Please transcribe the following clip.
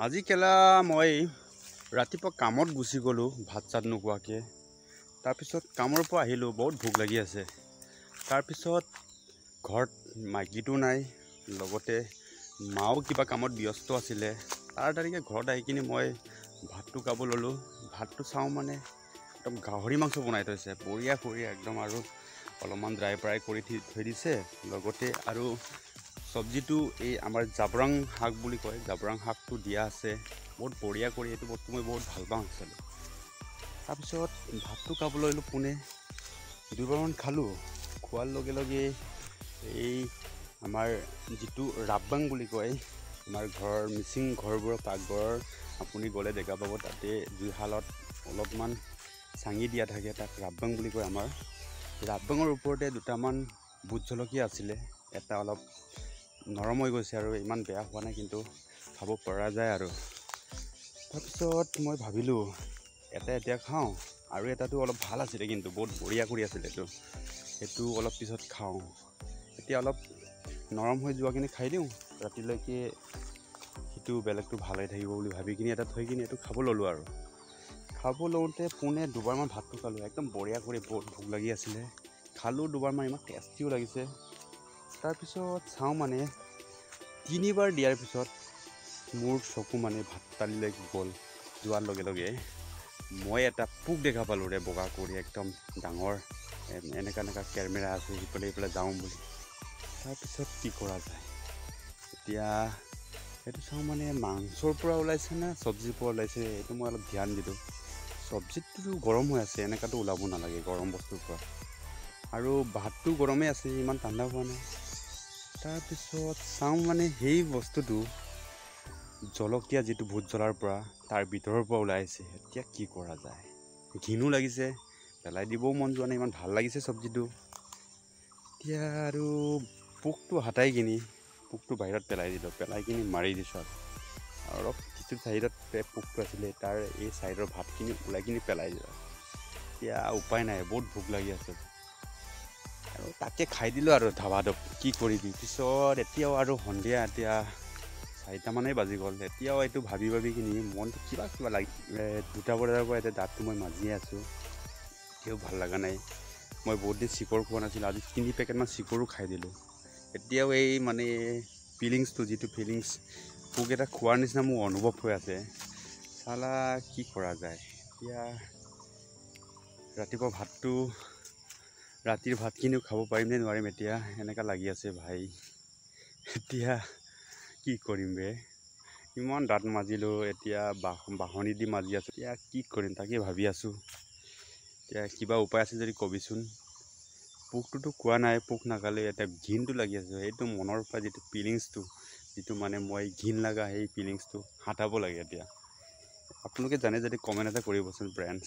আজি কেলা মই ৰাতিপুৱা কামত গুচি গ'লোঁ ভাত চাত নোখোৱাকৈ। তাৰপিছত কামৰ পৰা আহিলোঁ, বহুত ভোক লাগি আছে। তাৰপিছত ঘৰত মাইকীটো নাই, লগতে মাও কিবা কামত ব্যস্ত আছিলে। তাড়াতাড়িকৈ ঘৰত আহি কিনে মই ভাতটো খাব ল'লোঁ। ভাতটো চাওঁ মানে একদম গাহৰি মাংস বনাই থৈছে, বঢ়িয়া একদম, আৰু অলপমান ড্ৰাই ফ্ৰাই কৰি থৈ দিছে। লগতে আৰু চব্জিটো এই আমাৰ জাবৰাং শাক বুলি কয়, জাবৰাং শাকটো দিয়া আছে, বহুত বঢ়িয়া কৰি। এইটো বস্তু মই বহুত ভাল পাওঁ আচলতে। তাৰপিছত ভাতটো খাবলৈ ল'লোঁ, পোনে দুবাৰমান খালোঁ। খোৱাৰ লগে লগে এই আমাৰ যিটো ৰাববাং বুলি কয়, আমাৰ ঘৰৰ মিচিং ঘৰবোৰৰ পাকঘৰৰ আপুনি গ'লে দেখা পাব, তাতে জুইশালত অলপমান চাঙি দিয়া থাকে, তাক ৰাববাং বুলি কয়। আমাৰ ৰাববাঙৰ ওপৰতে দুটামান ভোট জলকীয়া আছিলে, এটা অলপ নৰম হৈ গৈছে আৰু ইমান বেয়া হোৱা নাই, কিন্তু খাব পৰা যায় আৰু। তাৰপিছত মই ভাবিলোঁ এটা এতিয়া খাওঁ, আৰু এটাটো অলপ ভাল আছিলে, কিন্তু বহুত বঢ়িয়া কৰি আছিলে সেইটো অলপ পিছত খাওঁ। এতিয়া অলপ নৰম হৈ যোৱাখিনি খাই দিওঁ, ৰাতিলৈকে সেইটো বেলেগটো ভাল হৈ থাকিব বুলি ভাবি কিনি এটা থৈ কিনি এইটো খাব ল'লোঁ। আৰু খাব লওঁতে পোনে দুবাৰমান ভাতটো খালোঁ, একদম বঢ়িয়া কৰি, বহুত ভোক লাগি আছিলে। খালোঁ দুবাৰমান, ইমান টেষ্টিও লাগিছে। তাৰপিছত চাওঁ মানে তিনিবাৰ দিয়াৰ পিছত মোৰ চকু মানে ভাত তালিলৈ গ'ল। যোৱাৰ লগে লগে মই এটা পোক দেখা পালোঁ ৰে, বগা কৰি একদম ডাঙৰ। এনেকা কেমেৰা আছে, সিফালে যাওঁ বুলি। তাৰপিছত কি কৰা যায়, এতিয়া সেইটো চাওঁ মানে মাংসৰ পৰা ওলাইছে নে চব্জিৰ পৰা ওলাইছে, এইটো মই অলপ ধ্যান দিলোঁ। চব্জিটোতো গৰম হৈ আছে, এনেকুৱাতো ওলাব নালাগে গৰম বস্তুৰ পৰা, আৰু ভাতটো গৰমেই আছে, ইমান ঠাণ্ডা হোৱা নাই। তাৰপিছত চাওঁ মানে সেই বস্তুটো জলকীয়া, যিটো ভোট জ্বলাৰ পৰা তাৰ ভিতৰৰ পৰা ওলাই আহিছে। এতিয়া কি কৰা যায়, ঘিণো লাগিছে, পেলাই দিবও মন যোৱা নাই, ইমান ভাল লাগিছে চব্জিটো। এতিয়া আৰু পোকটো হাতাই কিনি পোকটো বাহিৰত পেলাই দিলোঁ, পেলাই কিনি মাৰি দিছোঁ। আৰু অলপ যিটো চাইডত পোকটো আছিলে, তাৰ এই চাইডৰ ভাতখিনি ওলাই কিনি পেলাই দিলোঁ। এতিয়া উপায় নাই, বহুত ভোক লাগি আছে আৰু তাকে খাই দিলোঁ আৰু ধাবাধপ, কি কৰিবি। পিছত এতিয়াও আৰু সন্ধিয়া, এতিয়া 4টামানেই বাজি গ'ল। এতিয়াও এইটো ভাবি কিনি মনটো কিবা লাগি, 2টা বজাৰ পৰা এতিয়া দাঁতটো মই মাজিয়ে আছোঁ, এতিয়াও ভাল লগা নাই। মই বহুত দিন চিকৰ খোৱা নাছিলোঁ, আজি 3 পেকেটমান চিকৰো খাই দিলোঁ। এতিয়াও এই মানে যিটো ফিলিংছ, পোক এটা খোৱাৰ নিচিনা মোৰ অনুভৱ হৈ আছে। চালা কি কৰা যায় এতিয়া, ৰাতিপুৱা ভাতটো, ৰাতিৰ ভাতখিনিও খাব পাৰিম নে নোৱাৰিম এতিয়া, এনেকা লাগি আছে ভাই। এতিয়া কি কৰিম বে, ইমান দাঁত মাজিলোঁ, এতিয়া বাঢ়নি দি মাজি আছোঁ, এতিয়া কি কৰিম তাকে ভাবি আছোঁ। এতিয়া কিবা উপায় আছে যদি কবিচোন। পোকটোতো কোৱা নাই, পোক নাখালে এতিয়া ঘিণটো লাগি আছে, সেইটো মনৰ পৰা যিটো ফিলিংছটো, যিটো মানে মই ঘিণ লগা সেই ফিলিংছটো হটাব লাগে। এতিয়া আপোনালোকে জানে যদি কমেণ্ট এটা কৰিবচোন ফ্ৰেণ্ডছ।